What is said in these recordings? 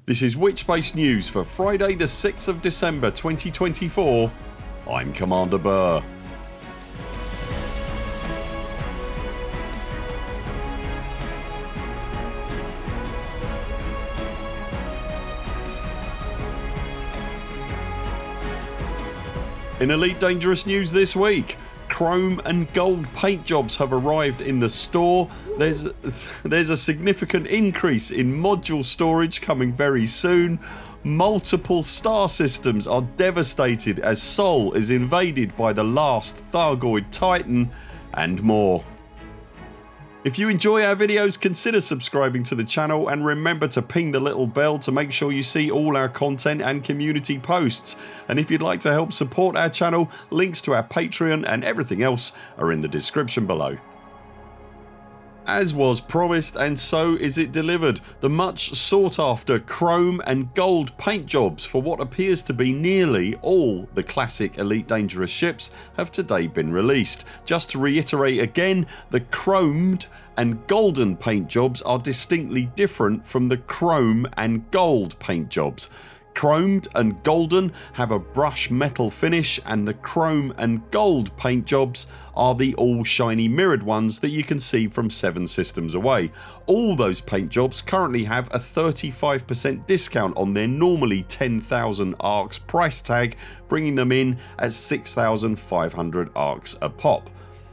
This is Witchspace News for Friday the 6th of December 2024. I'm Commander Buur. In Elite Dangerous news this week, Chrome and Gold Paintjobs have arrived in the store. There's a significant increase in module storage coming very soon. Multiple star systems are devastated as Sol is invaded by the last Thargoid Titan, and more. If you enjoy our videos, consider subscribing to the channel and remember to ping the little bell to make sure you see all our content and community posts. And if you'd like to help support our channel, links to our Patreon and everything else are in the description below. As was promised, and so is it delivered, the much sought after Chrome and Gold Paintjobs for what appears to be nearly all the classic Elite Dangerous ships have today been released. Just to reiterate again, the chromed and golden paintjobs are distinctly different from the chrome and gold paintjobs. Chromed and golden have a brush metal finish, and the chrome and gold paint jobs are the all shiny mirrored ones that you can see from 7 systems away. All those paint jobs currently have a 35% discount on their normally 10,000 ARX price tag, bringing them in at 6,500 ARX a pop.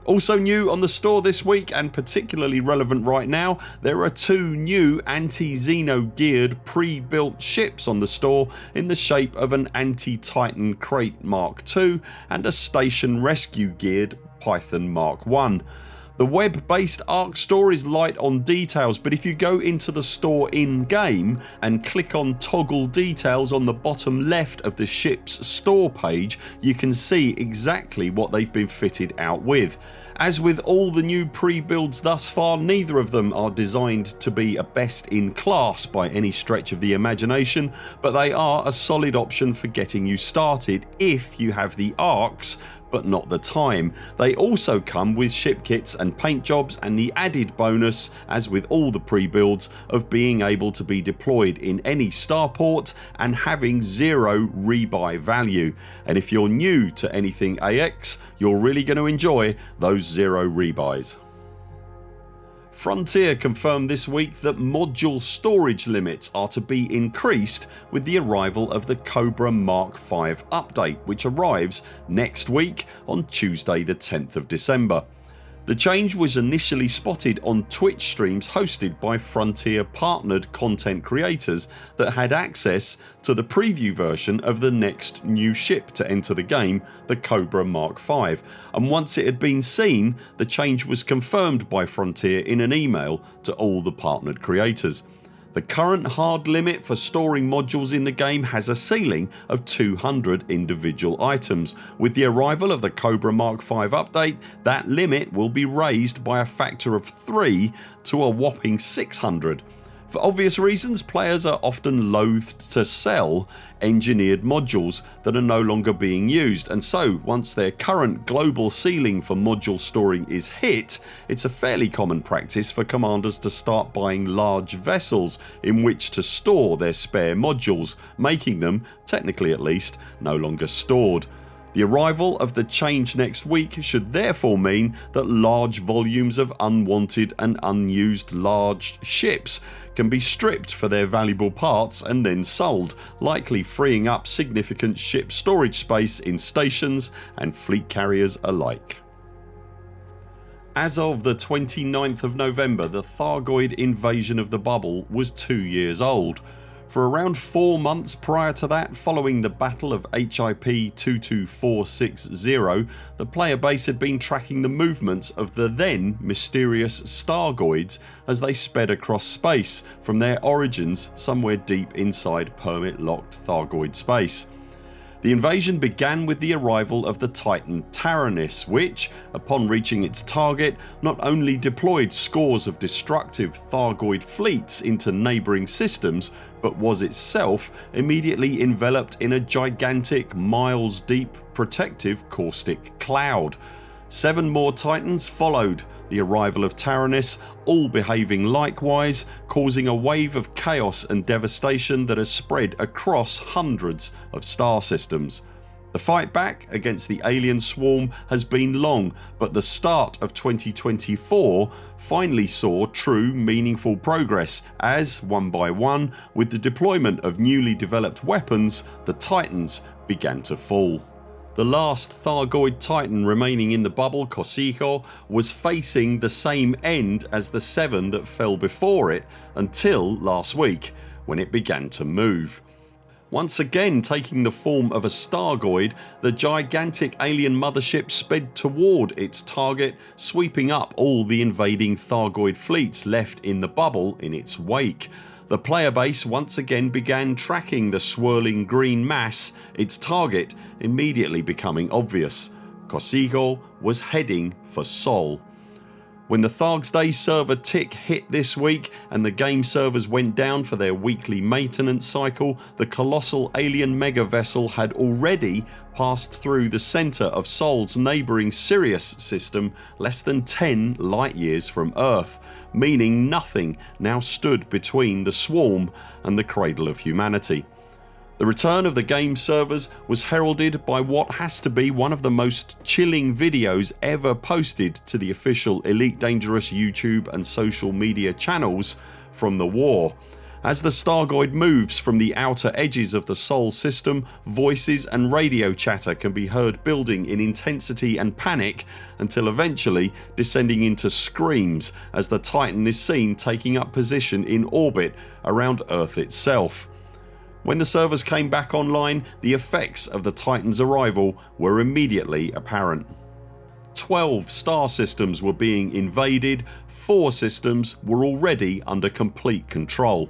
Also new on the store this week, and particularly relevant right now, there are 2 new anti-Xeno geared pre-built ships on the store in the shape of an anti-Titan Crate Mark II and a station rescue geared Python Mark I. The web based ARC store is light on details, but if you go into the store in game and click on toggle details on the bottom left of the ship's store page, you can see exactly what they've been fitted out with. As with all the new pre-builds thus far, neither of them are designed to be a best in class by any stretch of the imagination, but they are a solid option for getting you started if you have the ARCs but not the time. They also come with ship kits and paint jobs, and the added bonus, as with all the pre-builds, of being able to be deployed in any starport and having 0 rebuy value. And if you're new to anything AX, you're really going to enjoy those 0 rebuys. Frontier confirmed this week that module storage limits are to be increased with the arrival of the Cobra Mark V update, which arrives next week on Tuesday the 10th of December. The change was initially spotted on Twitch streams hosted by Frontier partnered content creators that had access to the preview version of the next new ship to enter the game, the Cobra Mark V, and once it had been seen, the change was confirmed by Frontier in an email to all the partnered creators. The current hard limit for storing modules in the game has a ceiling of 200 individual items. With the arrival of the Cobra Mark V update, that limit will be raised by a factor of 3 to a whopping 600. For obvious reasons, players are often loathed to sell engineered modules that are no longer being used, and so once their current global ceiling for module storing is hit, it's a fairly common practice for commanders to start buying large vessels in which to store their spare modules, making them, technically at least, no longer stored. The arrival of the change next week should therefore mean that large volumes of unwanted and unused large ships can be stripped for their valuable parts and then sold, likely freeing up significant ship storage space in stations and fleet carriers alike. As of the 29th of November, the Thargoid invasion of the bubble was 2 years old. For around 4 months prior to that, following the battle of HIP 22460, the player base had been tracking the movements of the then mysterious Stargoids as they sped across space from their origins somewhere deep inside permit locked Thargoid space. The invasion began with the arrival of the Titan Taranis, which, upon reaching its target, not only deployed scores of destructive Thargoid fleets into neighbouring systems, but was itself immediately enveloped in a gigantic, miles deep protective caustic cloud. 7 more Titans followed the arrival of Taranis, all behaving likewise, causing a wave of chaos and devastation that has spread across hundreds of star systems. The fight back against the alien swarm has been long, but the start of 2024 finally saw true meaningful progress as, one by one, with the deployment of newly developed weapons, the Titans began to fall. The last Thargoid Titan remaining in the bubble, Cocijo, was facing the same end as the 7 that fell before it until last week when it began to move. Once again taking the form of a Stargoid, the gigantic alien mothership sped toward its target, sweeping up all the invading Thargoid fleets left in the bubble in its wake. The player base once again began tracking the swirling green mass, its target immediately becoming obvious. Cocijo was heading for Sol. When the Tharg's Day server tick hit this week and the game servers went down for their weekly maintenance cycle, the colossal alien mega vessel had already passed through the centre of Sol's neighbouring Sirius system less than 10 light years from Earth, meaning nothing now stood between the swarm and the cradle of humanity. The return of the game servers was heralded by what has to be one of the most chilling videos ever posted to the official Elite Dangerous YouTube and social media channels from the war. As the Stargoid moves from the outer edges of the Sol system, voices and radio chatter can be heard building in intensity and panic until eventually descending into screams as the Titan is seen taking up position in orbit around Earth itself. When the servers came back online, the effects of the Titan's arrival were immediately apparent. 12 star systems were being invaded, 4 systems were already under complete control.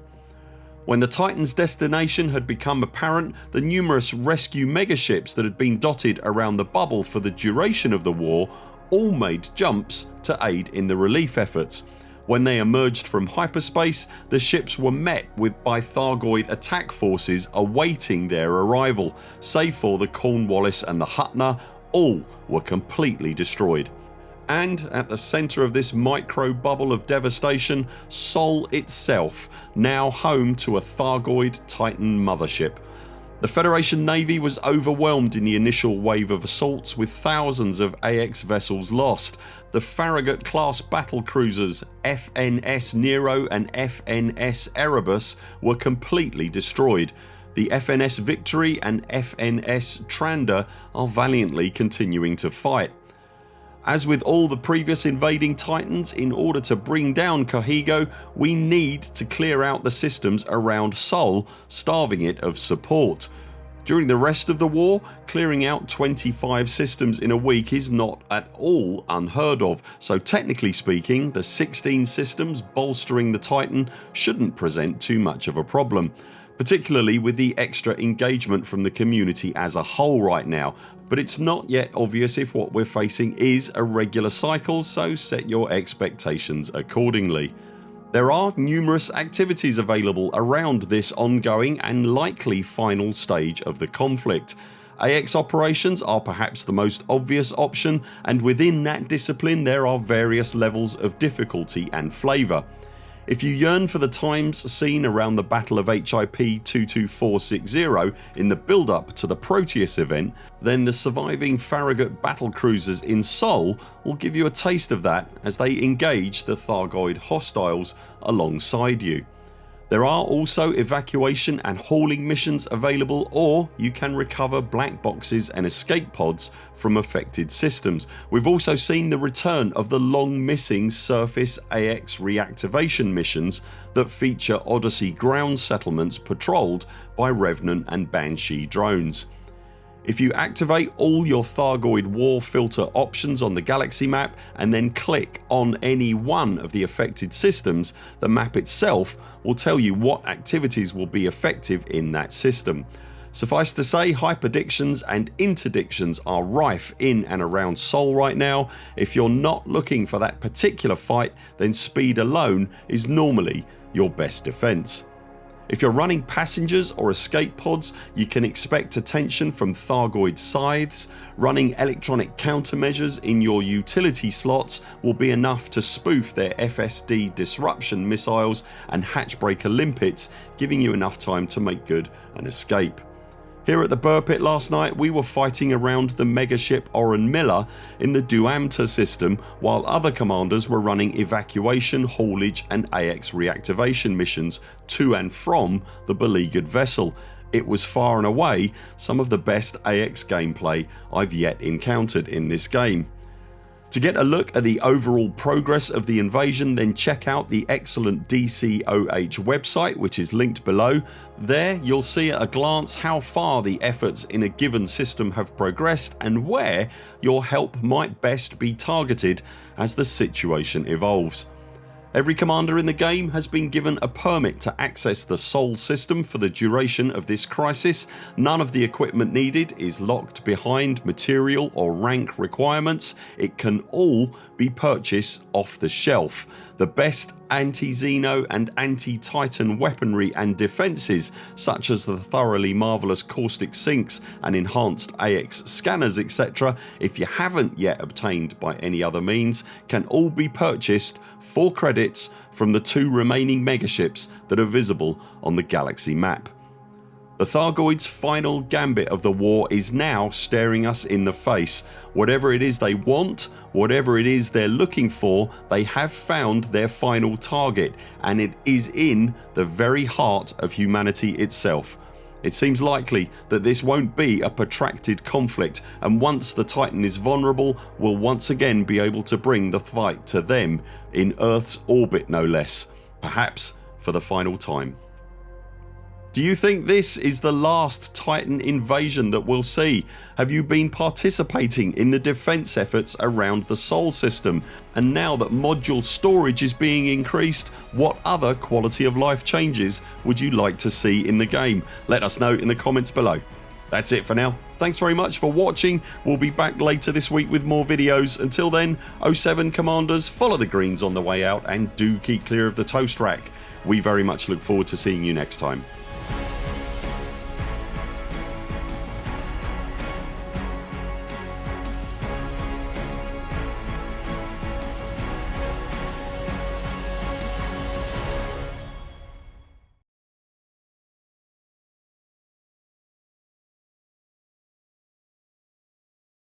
When the Titan's destination had become apparent, the numerous rescue megaships that had been dotted around the bubble for the duration of the war all made jumps to aid in the relief efforts. When they emerged from hyperspace, the ships were met by Thargoid attack forces awaiting their arrival, save for the Cornwallis and the Hutner. All were completely destroyed. And at the centre of this micro bubble of devastation, Sol itself, now home to a Thargoid Titan mothership. The Federation Navy was overwhelmed in the initial wave of assaults, with thousands of AX vessels lost. The Farragut class battlecruisers FNS Nero and FNS Erebus were completely destroyed. The FNS Victory and FNS Tranda are valiantly continuing to fight. As with all the previous invading Titans, in order to bring down Cocijo, we need to clear out the systems around Sol, starving it of support. During the rest of the war, clearing out 25 systems in a week is not at all unheard of, so technically speaking the 16 systems bolstering the Titan shouldn't present too much of a problem, particularly with the extra engagement from the community as a whole right now. But it's not yet obvious if what we're facing is a regular cycle, so set your expectations accordingly. There are numerous activities available around this ongoing and likely final stage of the conflict. AX operations are perhaps the most obvious option, and within that discipline there are various levels of difficulty and flavour. If you yearn for the times seen around the Battle of HIP 22460 in the build up to the Proteus event, then the surviving Farragut battlecruisers in Sol will give you a taste of that as they engage the Thargoid hostiles alongside you. There are also evacuation and hauling missions available, or you can recover black boxes and escape pods from affected systems. We've also seen the return of the long missing surface AX reactivation missions that feature Odyssey ground settlements patrolled by Revenant and Banshee drones. If you activate all your Thargoid war filter options on the galaxy map and then click on any one of the affected systems, the map itself will tell you what activities will be effective in that system. Suffice to say, hyperdictions and interdictions are rife in and around Sol right now. If you're not looking for that particular fight, then speed alone is normally your best defence. If you're running passengers or escape pods, you can expect attention from Thargoid scythes. Running electronic countermeasures in your utility slots will be enough to spoof their FSD disruption missiles and hatchbreaker limpets, giving you enough time to make good and escape. Here at the Buur Pit last night, we were fighting around the megaship Oren Miller in the Duamta system, while other commanders were running evacuation, haulage and AX reactivation missions to and from the beleaguered vessel. It was far and away some of the best AX gameplay I've yet encountered in this game. To get a look at the overall progress of the invasion, then check out the excellent DCoH website, which is linked below. There you'll see at a glance how far the efforts in a given system have progressed and where your help might best be targeted as the situation evolves. Every commander in the game has been given a permit to access the Sol system for the duration of this crisis. None of the equipment needed is locked behind material or rank requirements. It can all be purchased off the shelf. The best anti-Xeno and anti-Titan weaponry and defences, such as the thoroughly marvellous caustic sinks and enhanced AX scanners etc, if you haven't yet obtained by any other means, can all be purchased for credits from the 2 remaining megaships that are visible on the galaxy map. The Thargoids' final gambit of the war is now staring us in the face. Whatever it is they want, whatever it is they're looking for, they have found their final target, and it is in the very heart of humanity itself. It seems likely that this won't be a protracted conflict, and once the Titan is vulnerable, we'll once again be able to bring the fight to them, in Earth's orbit no less, perhaps for the final time. Do you think this is the last Titan invasion that we'll see? Have you been participating in the defence efforts around the Sol system? And now that module storage is being increased, what other quality of life changes would you like to see in the game? Let us know in the comments below. That's it for now. Thanks very much for watching. We'll be back later this week with more videos. Until then, 07 commanders, follow the greens on the way out and do keep clear of the toast rack. We very much look forward to seeing you next time.